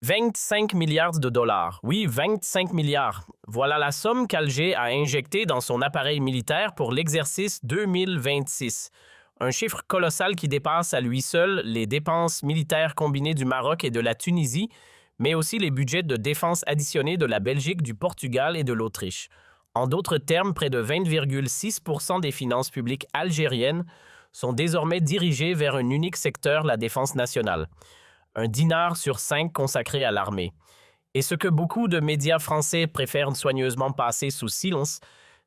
25 milliards de dollars. Oui, 25 milliards. Voilà la somme qu'Alger a injectée dans son appareil militaire pour l'exercice 2026. Un chiffre colossal qui dépasse à lui seul les dépenses militaires combinées du Maroc et de la Tunisie, mais aussi les budgets de défense additionnés de la Belgique, du Portugal et de l'Autriche. En d'autres termes, près de 20,6% des finances publiques algériennes sont désormais dirigées vers un unique secteur, la défense nationale. Un dinar sur 5 consacré à l'armée. Et ce que beaucoup de médias français préfèrent soigneusement passer sous silence,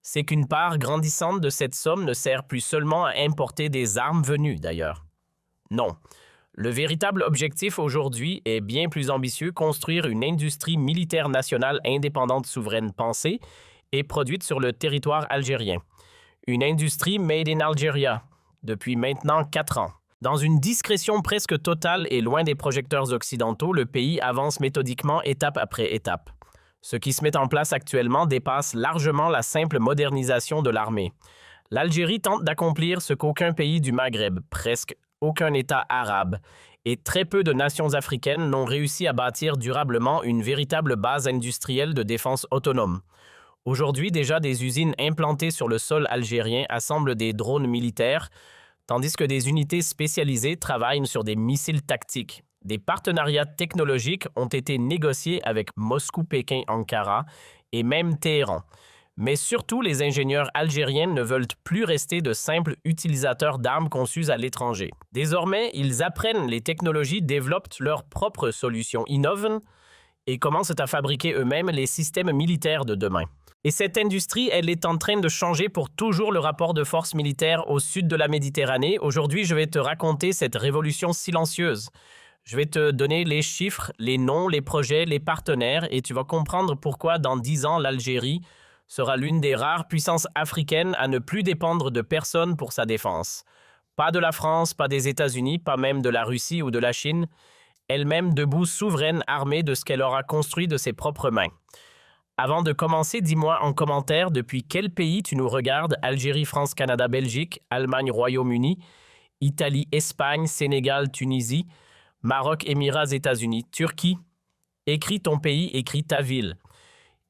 c'est qu'une part grandissante de cette somme ne sert plus seulement à importer des armes venues d'ailleurs. Non. Le véritable objectif aujourd'hui est bien plus ambitieux, construire une industrie militaire nationale indépendante, souveraine, pensée et produite sur le territoire algérien. Une industrie made in Algeria, depuis maintenant 4 ans. Dans une discrétion presque totale et loin des projecteurs occidentaux, le pays avance méthodiquement étape après étape. Ce qui se met en place actuellement dépasse largement la simple modernisation de l'armée. L'Algérie tente d'accomplir ce qu'aucun pays du Maghreb, presque aucun État arabe et très peu de nations africaines n'ont réussi à bâtir durablement une véritable base industrielle de défense autonome. Aujourd'hui, déjà des usines implantées sur le sol algérien assemblent des drones militaires, tandis que des unités spécialisées travaillent sur des missiles tactiques. Des partenariats technologiques ont été négociés avec Moscou, Pékin, Ankara et même Téhéran. Mais surtout, les ingénieurs algériens ne veulent plus rester de simples utilisateurs d'armes conçues à l'étranger. Désormais, ils apprennent les technologies, développent leurs propres solutions, innovent et commencent à fabriquer eux-mêmes les systèmes militaires de demain. Et cette industrie, elle est en train de changer pour toujours le rapport de force militaire au sud de la Méditerranée. Aujourd'hui, je vais te raconter cette révolution silencieuse. Je vais te donner les chiffres, les noms, les projets, les partenaires et tu vas comprendre pourquoi dans 10 ans, l'Algérie sera l'une des rares puissances africaines à ne plus dépendre de personne pour sa défense. Pas de la France, pas des États-Unis, pas même de la Russie ou de la Chine, elle-même debout souveraine armée de ce qu'elle aura construit de ses propres mains. Avant de commencer, dis-moi en commentaire depuis quel pays tu nous regardes, Algérie, France, Canada, Belgique, Allemagne, Royaume-Uni, Italie, Espagne, Sénégal, Tunisie, Maroc, Émirats, États-Unis, Turquie. Écris ton pays, écris ta ville.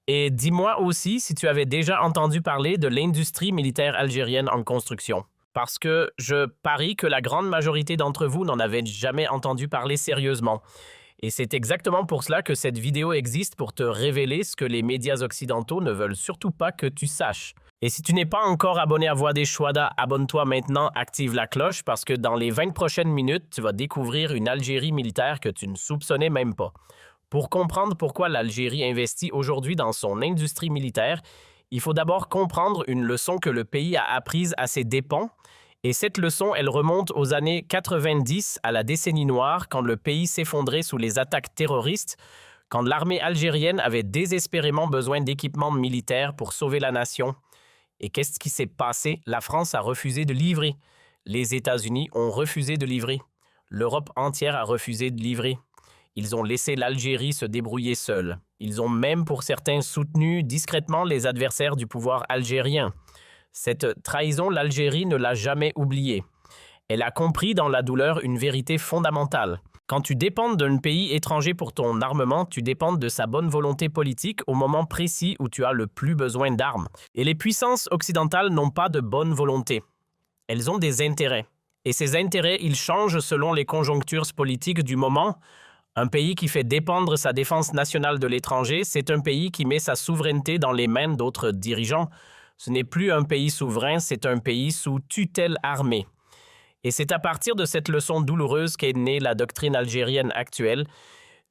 Et dis-moi aussi si tu avais déjà entendu parler de l'industrie militaire algérienne en construction. Parce que je parie que la grande majorité d'entre vous n'en avait jamais entendu parler sérieusement. Et c'est exactement pour cela que cette vidéo existe, pour te révéler ce que les médias occidentaux ne veulent surtout pas que tu saches. Et si tu n'es pas encore abonné à Voix des Chouada, abonne-toi maintenant, active la cloche parce que dans les 20 prochaines minutes, tu vas découvrir une Algérie militaire que tu ne soupçonnais même pas. Pour comprendre pourquoi l'Algérie investit aujourd'hui dans son industrie militaire, il faut d'abord comprendre une leçon que le pays a apprise à ses dépens. Et cette leçon, elle remonte aux années 90, à la décennie noire, quand le pays s'effondrait sous les attaques terroristes, quand l'armée algérienne avait désespérément besoin d'équipements militaires pour sauver la nation. Et qu'est-ce qui s'est passé? La France a refusé de livrer. Les États-Unis ont refusé de livrer. L'Europe entière a refusé de livrer. Ils ont laissé l'Algérie se débrouiller seule. Ils ont même, pour certains, soutenu discrètement les adversaires du pouvoir algérien. Cette trahison, l'Algérie ne l'a jamais oubliée. Elle a compris dans la douleur une vérité fondamentale. Quand tu dépends d'un pays étranger pour ton armement, tu dépends de sa bonne volonté politique au moment précis où tu as le plus besoin d'armes. Et les puissances occidentales n'ont pas de bonne volonté. Elles ont des intérêts. Et ces intérêts, ils changent selon les conjonctures politiques du moment. Un pays qui fait dépendre sa défense nationale de l'étranger, c'est un pays qui met sa souveraineté dans les mains d'autres dirigeants. Ce n'est plus un pays souverain, c'est un pays sous tutelle armée. Et c'est à partir de cette leçon douloureuse qu'est née la doctrine algérienne actuelle,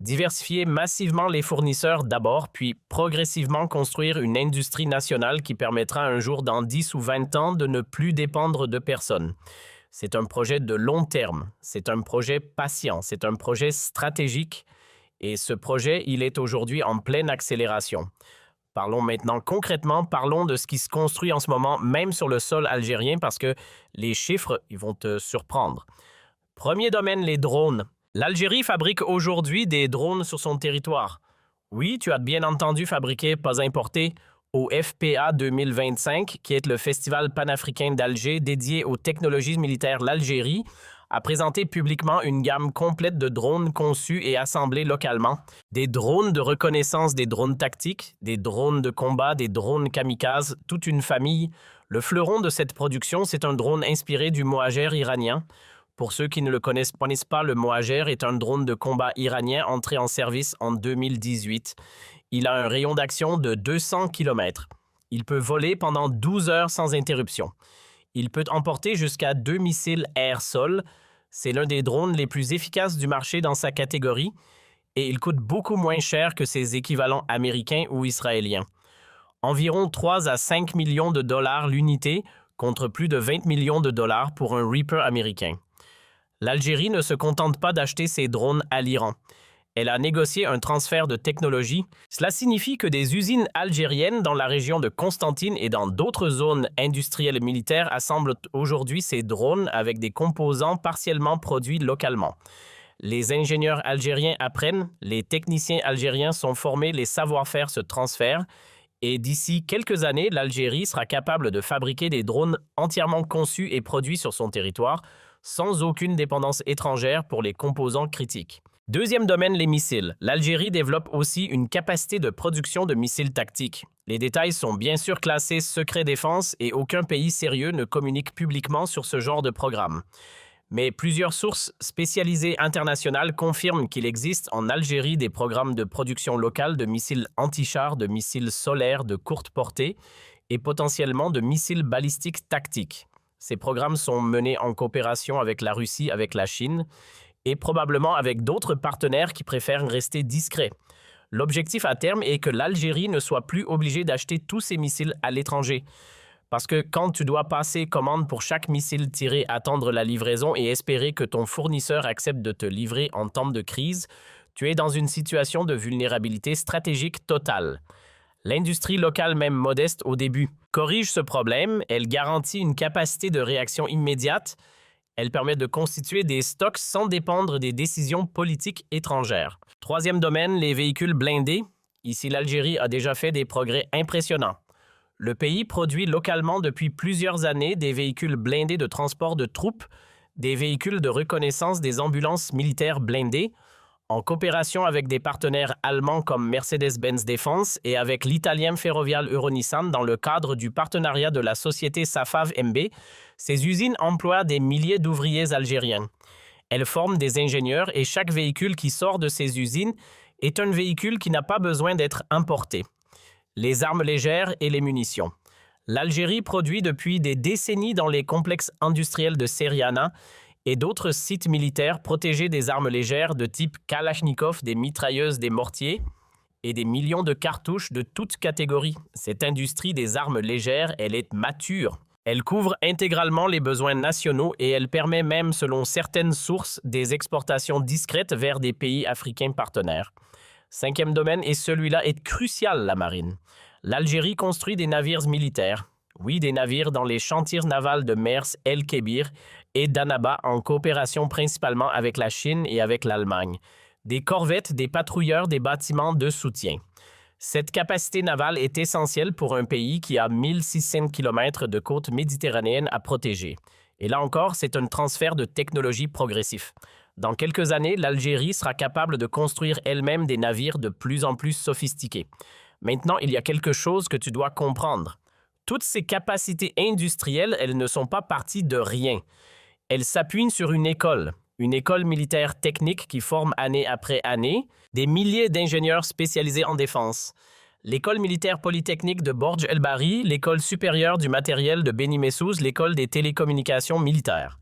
diversifier massivement les fournisseurs d'abord, puis progressivement construire une industrie nationale qui permettra un jour dans 10 ou 20 ans de ne plus dépendre de personne. C'est un projet de long terme, c'est un projet patient, c'est un projet stratégique et ce projet, il est aujourd'hui en pleine accélération. Parlons maintenant concrètement, parlons de ce qui se construit en ce moment, même sur le sol algérien, parce que les chiffres, ils vont te surprendre. Premier domaine, les drones. L'Algérie fabrique aujourd'hui des drones sur son territoire. Oui, tu as bien entendu fabriquer, pas importer, au FPA 2025, qui est le Festival panafricain d'Alger dédié aux technologies militaires l'Algérie, a présenté publiquement une gamme complète de drones conçus et assemblés localement. Des drones de reconnaissance, des drones tactiques, des drones de combat, des drones kamikazes, toute une famille. Le fleuron de cette production, c'est un drone inspiré du Mohajer iranien. Pour ceux qui ne le connaissent pas, le Mohajer est un drone de combat iranien entré en service en 2018. Il a un rayon d'action de 200 km. Il peut voler pendant 12 heures sans interruption. Il peut emporter jusqu'à 2 missiles air-sol. C'est l'un des drones les plus efficaces du marché dans sa catégorie et il coûte beaucoup moins cher que ses équivalents américains ou israéliens. Environ 3 à 5 millions de dollars l'unité contre plus de 20 millions de dollars pour un Reaper américain. L'Algérie ne se contente pas d'acheter ses drones à l'Iran. Elle a négocié un transfert de technologie. Cela signifie que des usines algériennes dans la région de Constantine et dans d'autres zones industrielles militaires assemblent aujourd'hui ces drones avec des composants partiellement produits localement. Les ingénieurs algériens apprennent, les techniciens algériens sont formés, les savoir-faire se transfèrent et d'ici quelques années, l'Algérie sera capable de fabriquer des drones entièrement conçus et produits sur son territoire sans aucune dépendance étrangère pour les composants critiques. Deuxième domaine, les missiles. L'Algérie développe aussi une capacité de production de missiles tactiques. Les détails sont bien sûr classés secret défense et aucun pays sérieux ne communique publiquement sur ce genre de programme. Mais plusieurs sources spécialisées internationales confirment qu'il existe en Algérie des programmes de production locale de missiles anti-chars, de missiles solaires de courte portée et potentiellement de missiles balistiques tactiques. Ces programmes sont menés en coopération avec la Russie, avec la Chine, et probablement avec d'autres partenaires qui préfèrent rester discrets. L'objectif à terme est que l'Algérie ne soit plus obligée d'acheter tous ces missiles à l'étranger. Parce que quand tu dois passer commande pour chaque missile tiré, attendre la livraison et espérer que ton fournisseur accepte de te livrer en temps de crise, tu es dans une situation de vulnérabilité stratégique totale. L'industrie locale, même modeste au début, corrige ce problème, elle garantit une capacité de réaction immédiate. Elle permet de constituer des stocks sans dépendre des décisions politiques étrangères. Troisième domaine, les véhicules blindés. Ici, l'Algérie a déjà fait des progrès impressionnants. Le pays produit localement depuis plusieurs années des véhicules blindés de transport de troupes, des véhicules de reconnaissance des ambulances militaires blindées, en coopération avec des partenaires allemands comme Mercedes-Benz Défense et avec l'italien Ferrovial Euronissan dans le cadre du partenariat de la société Safav MB, ces usines emploient des milliers d'ouvriers algériens. Elles forment des ingénieurs et chaque véhicule qui sort de ces usines est un véhicule qui n'a pas besoin d'être importé. Les armes légères et les munitions. L'Algérie produit depuis des décennies dans les complexes industriels de Seriana et d'autres sites militaires protégés des armes légères de type Kalachnikov, des mitrailleuses, des mortiers et des millions de cartouches de toutes catégories. Cette industrie des armes légères, elle est mature. Elle couvre intégralement les besoins nationaux et elle permet même, selon certaines sources, des exportations discrètes vers des pays africains partenaires. Cinquième domaine, et celui-là est crucial, la marine. L'Algérie construit des navires militaires. Oui, des navires dans les chantiers navals de Mers El-Kébir et d'Annaba en coopération principalement avec la Chine et avec l'Allemagne. Des corvettes, des patrouilleurs, des bâtiments de soutien. Cette capacité navale est essentielle pour un pays qui a 1600 km de côte méditerranéenne à protéger. Et là encore, c'est un transfert de technologie progressif. Dans quelques années, l'Algérie sera capable de construire elle-même des navires de plus en plus sophistiqués. Maintenant, il y a quelque chose que tu dois comprendre. Toutes ces capacités industrielles, elles ne sont pas parties de rien. Elles s'appuient sur une école militaire technique qui forme année après année des milliers d'ingénieurs spécialisés en défense. L'école militaire polytechnique de Borj El Bari, l'école supérieure du matériel de Beni Messouz, l'école des télécommunications militaires.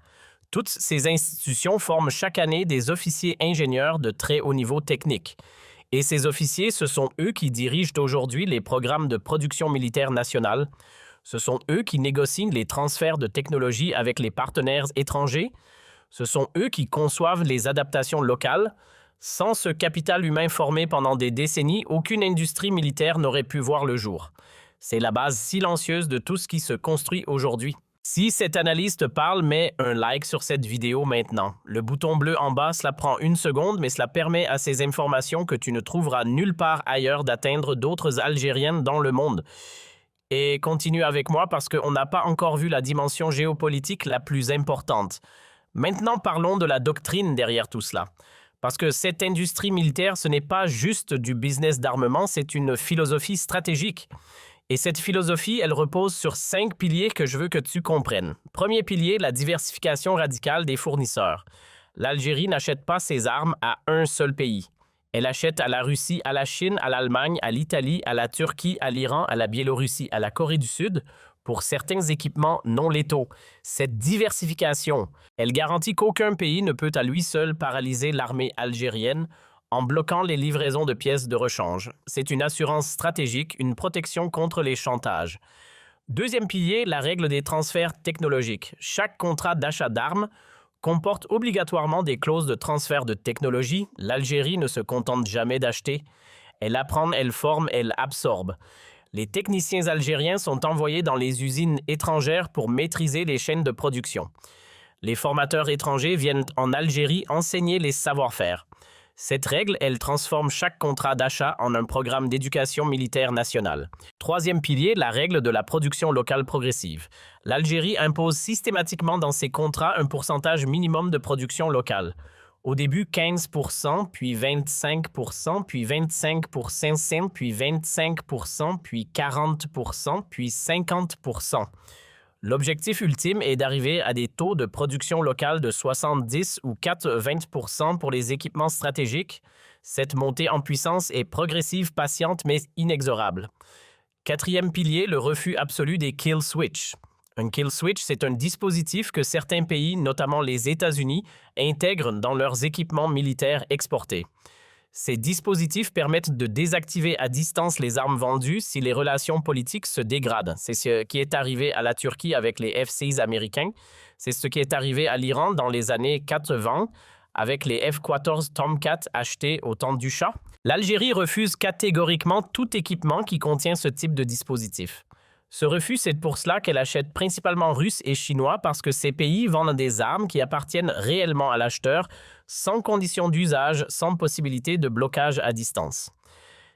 Toutes ces institutions forment chaque année des officiers ingénieurs de très haut niveau technique. Et ces officiers, ce sont eux qui dirigent aujourd'hui les programmes de production militaire nationale. Ce sont eux qui négocient les transferts de technologie avec les partenaires étrangers. Ce sont eux qui conçoivent les adaptations locales. Sans ce capital humain formé pendant des décennies, aucune industrie militaire n'aurait pu voir le jour. C'est la base silencieuse de tout ce qui se construit aujourd'hui. Si cette analyse te parle, mets un like sur cette vidéo maintenant. Le bouton bleu en bas, cela prend 1 seconde, mais cela permet à ces informations que tu ne trouveras nulle part ailleurs d'atteindre d'autres Algériennes dans le monde. Et continue avec moi parce qu'on n'a pas encore vu la dimension géopolitique la plus importante. Maintenant, parlons de la doctrine derrière tout cela. Parce que cette industrie militaire, ce n'est pas juste du business d'armement, c'est une philosophie stratégique. Et cette philosophie, elle repose sur 5 piliers que je veux que tu comprennes. Premier pilier, la diversification radicale des fournisseurs. L'Algérie n'achète pas ses armes à un seul pays. Elle achète à la Russie, à la Chine, à l'Allemagne, à l'Italie, à la Turquie, à l'Iran, à la Biélorussie, à la Corée du Sud, pour certains équipements non létaux. Cette diversification, elle garantit qu'aucun pays ne peut à lui seul paralyser l'armée algérienne en bloquant les livraisons de pièces de rechange. C'est une assurance stratégique, une protection contre les chantages. Deuxième pilier, la règle des transferts technologiques. Chaque contrat d'achat d'armes comporte obligatoirement des clauses de transfert de technologie. L'Algérie ne se contente jamais d'acheter. Elle apprend, elle forme, elle absorbe. Les techniciens algériens sont envoyés dans les usines étrangères pour maîtriser les chaînes de production. Les formateurs étrangers viennent en Algérie enseigner les savoir-faire. Cette règle, elle transforme chaque contrat d'achat en un programme d'éducation militaire nationale. Troisième pilier, la règle de la production locale progressive. L'Algérie impose systématiquement dans ses contrats un pourcentage minimum de production locale. Au début, 15%, puis 25%, puis 25%, puis 25%, puis 40%, puis 50%. L'objectif ultime est d'arriver à des taux de production locale de 70 ou 20% pour les équipements stratégiques. Cette montée en puissance est progressive, patiente, mais inexorable. Quatrième pilier, le refus absolu des kill switch. Un kill switch, c'est un dispositif que certains pays, notamment les États-Unis, intègrent dans leurs équipements militaires exportés. Ces dispositifs permettent de désactiver à distance les armes vendues si les relations politiques se dégradent. C'est ce qui est arrivé à la Turquie avec les F-16 américains. C'est ce qui est arrivé à l'Iran dans les années 80 avec les F-14 Tomcat achetés au temps du Shah. L'Algérie refuse catégoriquement tout équipement qui contient ce type de dispositif. Ce refus, c'est pour cela qu'elle achète principalement russe et chinois parce que ces pays vendent des armes qui appartiennent réellement à l'acheteur, sans condition d'usage, sans possibilité de blocage à distance.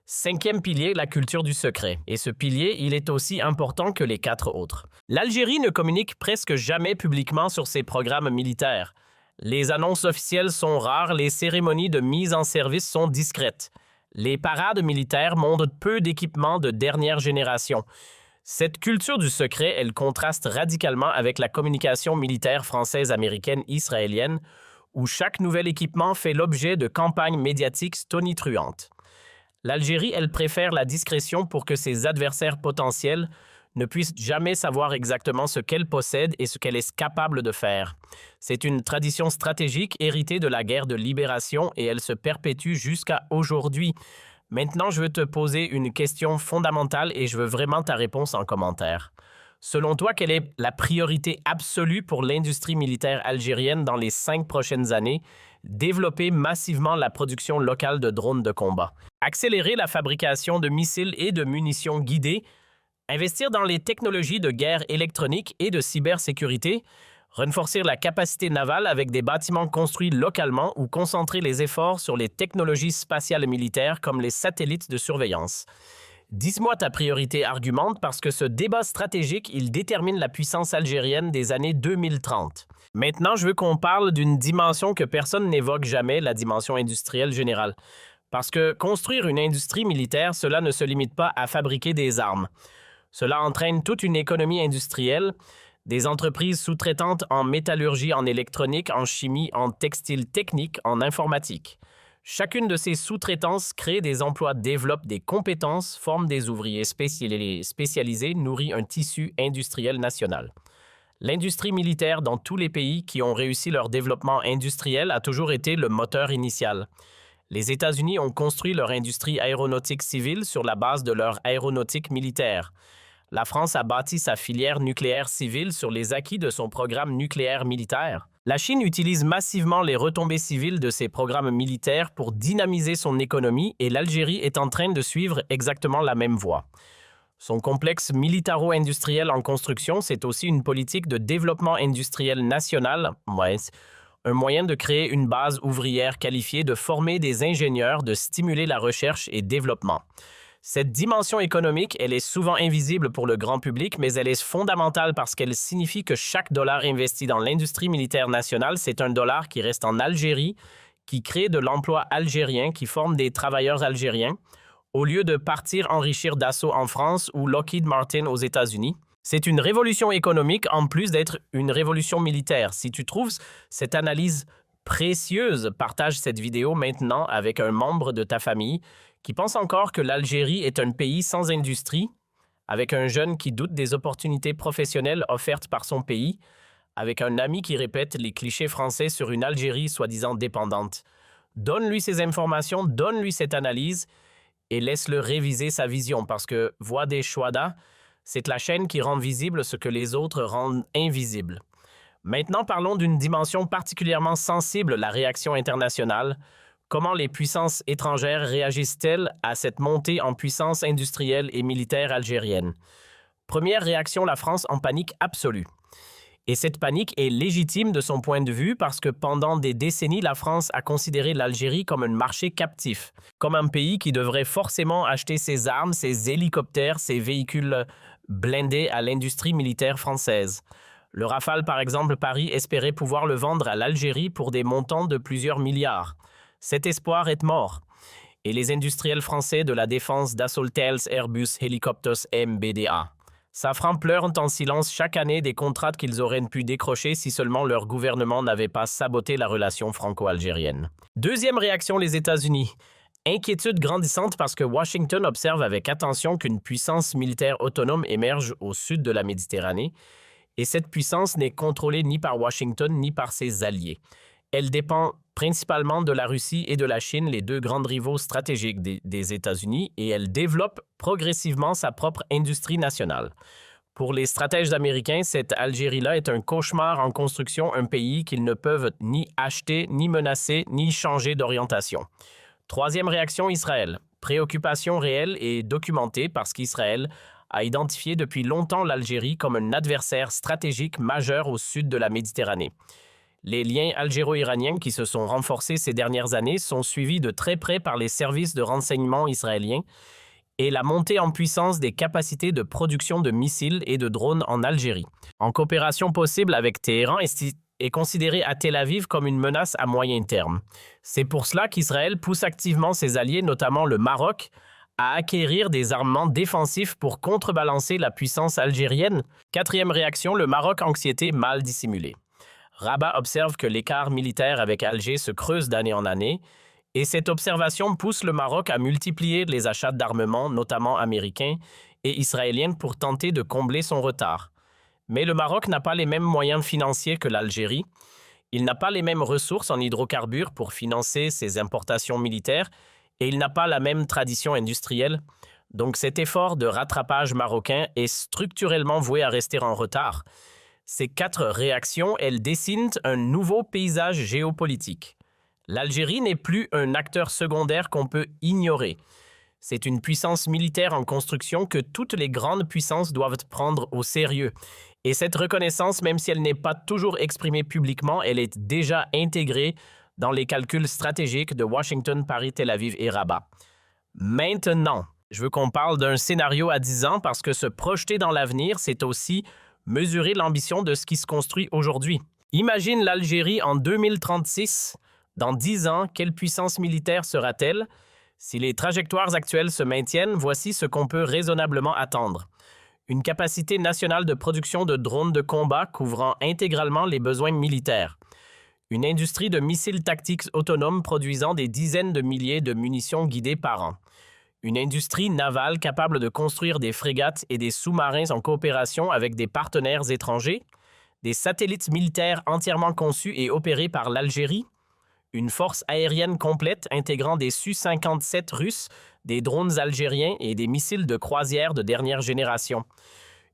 Cinquième pilier, la culture du secret. Et ce pilier, il est aussi important que les 4 autres. L'Algérie ne communique presque jamais publiquement sur ses programmes militaires. Les annonces officielles sont rares, les cérémonies de mise en service sont discrètes. Les parades militaires montrent peu d'équipements de dernière génération. Cette culture du secret, elle contraste radicalement avec la communication militaire française, américaine, israélienne, où chaque nouvel équipement fait l'objet de campagnes médiatiques tonitruantes. L'Algérie, elle préfère la discrétion pour que ses adversaires potentiels ne puissent jamais savoir exactement ce qu'elle possède et ce qu'elle est capable de faire. C'est une tradition stratégique héritée de la guerre de libération et elle se perpétue jusqu'à aujourd'hui. Maintenant, je veux te poser une question fondamentale et je veux vraiment ta réponse en commentaire. Selon toi, quelle est la priorité absolue pour l'industrie militaire algérienne dans les 5 prochaines années? Développer massivement la production locale de drones de combat. Accélérer la fabrication de missiles et de munitions guidées. Investir dans les technologies de guerre électronique et de cybersécurité. Renforcer la capacité navale avec des bâtiments construits localement ou concentrer les efforts sur les technologies spatiales militaires comme les satellites de surveillance. Dis-moi ta priorité argumente parce que ce débat stratégique, il détermine la puissance algérienne des années 2030. Maintenant, je veux qu'on parle d'une dimension que personne n'évoque jamais, la dimension industrielle générale. Parce que construire une industrie militaire, cela ne se limite pas à fabriquer des armes. Cela entraîne toute une économie industrielle, des entreprises sous-traitantes en métallurgie, en électronique, en chimie, en textile technique, en informatique. Chacune de ces sous-traitances crée des emplois, développe des compétences, forme des ouvriers spécialisés, nourrit un tissu industriel national. L'industrie militaire dans tous les pays qui ont réussi leur développement industriel a toujours été le moteur initial. Les États-Unis ont construit leur industrie aéronautique civile sur la base de leur aéronautique militaire. La France a bâti sa filière nucléaire civile sur les acquis de son programme nucléaire militaire. La Chine utilise massivement les retombées civiles de ses programmes militaires pour dynamiser son économie et l'Algérie est en train de suivre exactement la même voie. Son complexe militaro-industriel en construction, c'est aussi une politique de développement industriel national, un moyen de créer une base ouvrière qualifiée, de former des ingénieurs, de stimuler la recherche et développement. Cette dimension économique, elle est souvent invisible pour le grand public, mais elle est fondamentale parce qu'elle signifie que chaque dollar investi dans l'industrie militaire nationale, c'est un dollar qui reste en Algérie, qui crée de l'emploi algérien, qui forme des travailleurs algériens, au lieu de partir enrichir Dassault en France ou Lockheed Martin aux États-Unis. C'est une révolution économique en plus d'être une révolution militaire. Si tu trouves cette analyse précieuse, partage cette vidéo maintenant avec un membre de ta famille qui pense encore que l'Algérie est un pays sans industrie, avec un jeune qui doute des opportunités professionnelles offertes par son pays, avec un ami qui répète les clichés français sur une Algérie soi-disant dépendante. Donne-lui ces informations, donne-lui cette analyse et laisse-le réviser sa vision parce que Voix des Chouada, c'est la chaîne qui rend visible ce que les autres rendent invisible. Maintenant, parlons d'une dimension particulièrement sensible, la réaction internationale. Comment les puissances étrangères réagissent-elles à cette montée en puissance industrielle et militaire algérienne? Première réaction, la France en panique absolue. Et cette panique est légitime de son point de vue parce que pendant des décennies, la France a considéré l'Algérie comme un marché captif, comme un pays qui devrait forcément acheter ses armes, ses hélicoptères, ses véhicules blindés à l'industrie militaire française. Le Rafale, par exemple, Paris espérait pouvoir le vendre à l'Algérie pour des montants de plusieurs milliards. Cet espoir est mort. Et les industriels français de la défense Dassault Thales, Airbus, Helicopters, MBDA. Safran pleurent en silence chaque année des contrats qu'ils auraient pu décrocher si seulement leur gouvernement n'avait pas saboté la relation franco-algérienne. Deuxième réaction, les États-Unis. Inquiétude grandissante parce que Washington observe avec attention qu'une puissance militaire autonome émerge au sud de la Méditerranée, et cette puissance n'est contrôlée ni par Washington ni par ses alliés. Elle dépend principalement de la Russie et de la Chine, les deux grands rivaux stratégiques des États-Unis, et elle développe progressivement sa propre industrie nationale. Pour les stratèges américains, cette Algérie-là est un cauchemar en construction, un pays qu'ils ne peuvent ni acheter, ni menacer, ni changer d'orientation. Troisième réaction, Israël. Préoccupation réelle et documentée parce qu'Israël a identifié depuis longtemps l'Algérie comme un adversaire stratégique majeur au sud de la Méditerranée. Les liens algéro-iraniens qui se sont renforcés ces dernières années sont suivis de très près par les services de renseignement israéliens et la montée en puissance des capacités de production de missiles et de drones en Algérie. En coopération possible avec Téhéran est considérée à Tel Aviv comme une menace à moyen terme. C'est pour cela qu'Israël pousse activement ses alliés, notamment le Maroc, à acquérir des armements défensifs pour contrebalancer la puissance algérienne. Quatrième réaction, le Maroc anxiété mal dissimulée. Rabat observe que l'écart militaire avec Alger se creuse d'année en année, et cette observation pousse le Maroc à multiplier les achats d'armements, notamment américains et israéliens, pour tenter de combler son retard. Mais le Maroc n'a pas les mêmes moyens financiers que l'Algérie, il n'a pas les mêmes ressources en hydrocarbures pour financer ses importations militaires, et il n'a pas la même tradition industrielle. Donc cet effort de rattrapage marocain est structurellement voué à rester en retard. Ces quatre réactions, elles dessinent un nouveau paysage géopolitique. L'Algérie n'est plus un acteur secondaire qu'on peut ignorer. C'est une puissance militaire en construction que toutes les grandes puissances doivent prendre au sérieux. Et cette reconnaissance, même si elle n'est pas toujours exprimée publiquement, elle est déjà intégrée dans les calculs stratégiques de Washington, Paris, Tel Aviv et Rabat. Maintenant, je veux qu'on parle d'un scénario à 10 ans parce que se projeter dans l'avenir, c'est aussi mesurer l'ambition de ce qui se construit aujourd'hui. Imagine l'Algérie en 2036. Dans 10 ans, quelle puissance militaire sera-t-elle? Si les trajectoires actuelles se maintiennent, voici ce qu'on peut raisonnablement attendre. Une capacité nationale de production de drones de combat couvrant intégralement les besoins militaires. Une industrie de missiles tactiques autonomes produisant des dizaines de milliers de munitions guidées par an. Une industrie navale capable de construire des frégates et des sous-marins en coopération avec des partenaires étrangers, des satellites militaires entièrement conçus et opérés par l'Algérie, une force aérienne complète intégrant des Su-57 russes, des drones algériens et des missiles de croisière de dernière génération.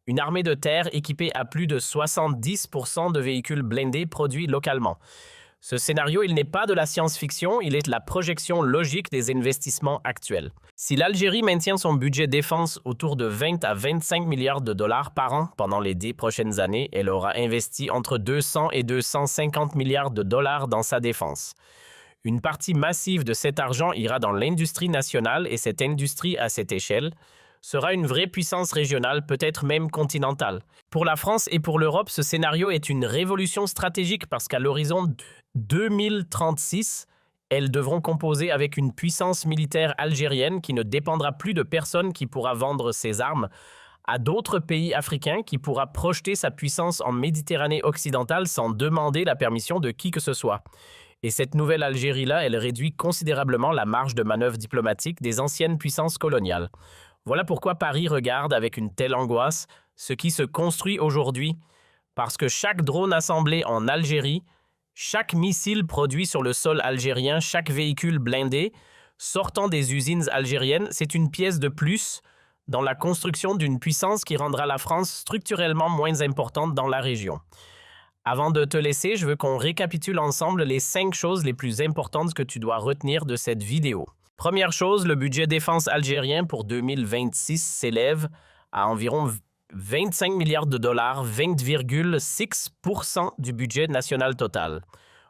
Une armée de terre équipée à plus de 70% de véhicules blindés produits localement. Ce scénario, il n'est pas de la science-fiction, il est la projection logique des investissements actuels. Si l'Algérie maintient son budget défense autour de 20 à 25 milliards de dollars par an pendant les 10 prochaines années, elle aura investi entre 200 et 250 milliards de dollars dans sa défense. Une partie massive de cet argent ira dans l'industrie nationale et cette industrie, à cette échelle, sera une vraie puissance régionale, peut-être même continentale. Pour la France et pour l'Europe, ce scénario est une révolution stratégique parce qu'à l'horizon 2036, elles devront composer avec une puissance militaire algérienne qui ne dépendra plus de personne qui pourra vendre ses armes à d'autres pays africains, qui pourra projeter sa puissance en Méditerranée occidentale sans demander la permission de qui que ce soit. Et cette nouvelle Algérie-là, elle réduit considérablement la marge de manœuvre diplomatique des anciennes puissances coloniales. Voilà pourquoi Paris regarde avec une telle angoisse ce qui se construit aujourd'hui, parce que chaque drone assemblé en Algérie, chaque missile produit sur le sol algérien, chaque véhicule blindé sortant des usines algériennes, c'est une pièce de plus dans la construction d'une puissance qui rendra la France structurellement moins importante dans la région. Avant de te laisser, je veux qu'on récapitule ensemble les 5 choses les plus importantes que tu dois retenir de cette vidéo. Première chose, le budget défense algérien pour 2026 s'élève à environ 25 milliards de dollars, 20,6% du budget national total.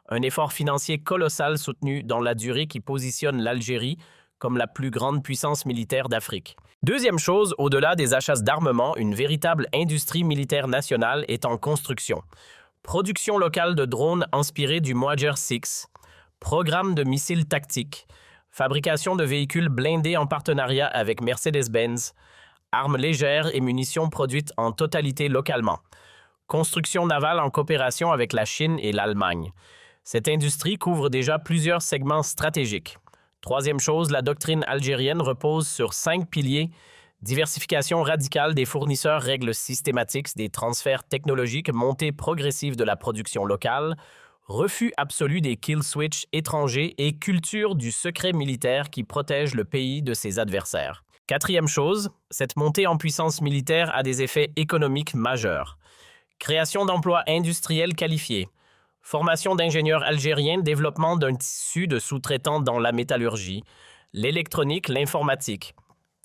Un effort financier colossal soutenu dans la durée qui positionne l'Algérie comme la plus grande puissance militaire d'Afrique. Deuxième chose, au-delà des achats d'armement, une véritable industrie militaire nationale est en construction. Production locale de drones inspirés du Moajer 6, programme de missiles tactiques, fabrication de véhicules blindés en partenariat avec Mercedes-Benz, armes légères et munitions produites en totalité localement, construction navale en coopération avec la Chine et l'Allemagne. Cette industrie couvre déjà plusieurs segments stratégiques. Troisième chose, la doctrine algérienne repose sur 5 piliers: diversification radicale des fournisseurs, règles systématiques des transferts technologiques, montée progressive de la production locale, refus absolu des kill switch étrangers et culture du secret militaire qui protège le pays de ses adversaires. Quatrième chose, cette montée en puissance militaire a des effets économiques majeurs. Création d'emplois industriels qualifiés, formation d'ingénieurs algériens, développement d'un tissu de sous-traitants dans la métallurgie, l'électronique, l'informatique.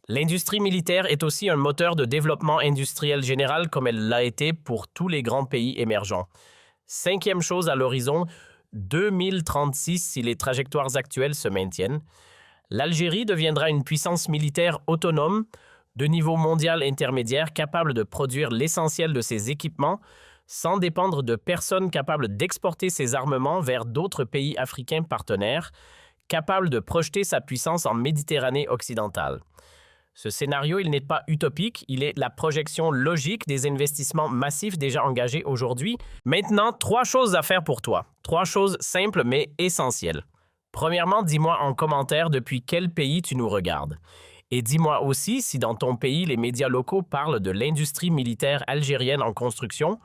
L'industrie militaire est aussi un moteur de développement industriel général comme elle l'a été pour tous les grands pays émergents. Cinquième chose, à l'horizon 2036, si les trajectoires actuelles se maintiennent, l'Algérie deviendra une puissance militaire autonome de niveau mondial intermédiaire capable de produire l'essentiel de ses équipements sans dépendre de personnes capables d'exporter ses armements vers d'autres pays africains partenaires, capable de projeter sa puissance en Méditerranée occidentale. Ce scénario, il n'est pas utopique, il est la projection logique des investissements massifs déjà engagés aujourd'hui. Maintenant, 3 choses à faire pour toi. 3 choses simples mais essentielles. Premièrement, dis-moi en commentaire depuis quel pays tu nous regardes. Et dis-moi aussi si dans ton pays, les médias locaux parlent de l'industrie militaire algérienne en construction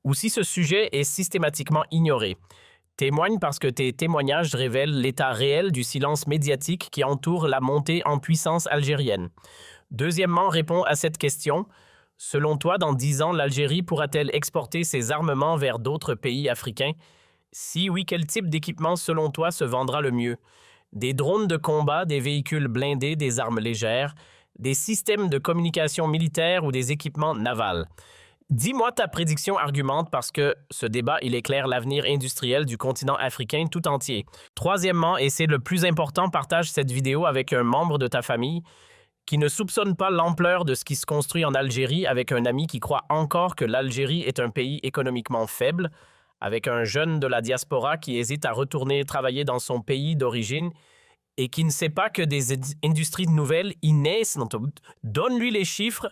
ou si ce sujet est systématiquement ignoré. Témoigne parce que tes témoignages révèlent l'état réel du silence médiatique qui entoure la montée en puissance algérienne. Deuxièmement, réponds à cette question. Selon toi, dans 10 ans, l'Algérie pourra-t-elle exporter ses armements vers d'autres pays africains? Si oui, quel type d'équipement, selon toi, se vendra le mieux? Des drones de combat, des véhicules blindés, des armes légères, des systèmes de communication militaire ou des équipements navals? Dis-moi ta prédiction argumente parce que ce débat, il éclaire l'avenir industriel du continent africain tout entier. Troisièmement, et c'est le plus important, partage cette vidéo avec un membre de ta famille qui ne soupçonne pas l'ampleur de ce qui se construit en Algérie, avec un ami qui croit encore que l'Algérie est un pays économiquement faible, avec un jeune de la diaspora qui hésite à retourner travailler dans son pays d'origine et qui ne sait pas que des industries nouvelles y naissent. Donne-lui les chiffres,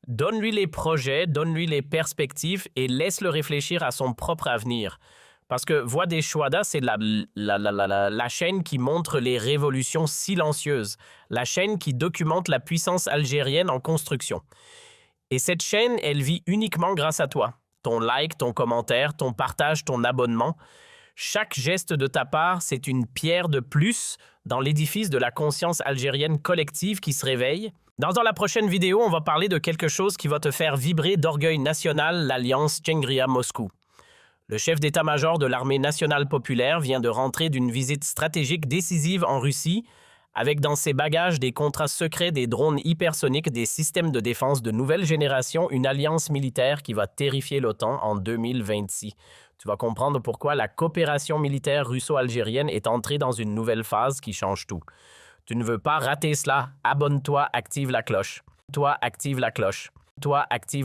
donne-lui les projets, donne-lui les perspectives et laisse-le réfléchir à son propre avenir. Parce que Voix des Chouada, c'est la chaîne qui montre les révolutions silencieuses, la chaîne qui documente la puissance algérienne en construction. Et cette chaîne, elle vit uniquement grâce à toi. Ton like, ton commentaire, ton partage, ton abonnement. Chaque geste de ta part, c'est une pierre de plus dans l'édifice de la conscience algérienne collective qui se réveille. Dans la prochaine vidéo, on va parler de quelque chose qui va te faire vibrer d'orgueil national, l'alliance Tchengria-Moscou. Le chef d'état-major de l'armée nationale populaire vient de rentrer d'une visite stratégique décisive en Russie avec dans ses bagages des contrats secrets, des drones hypersoniques, des systèmes de défense de nouvelle génération, une alliance militaire qui va terrifier l'OTAN en 2026. Tu vas comprendre pourquoi la coopération militaire russo-algérienne est entrée dans une nouvelle phase qui change tout. Tu ne veux pas rater cela. Abonne-toi, active la cloche. Toi, active la cloche. Toi, active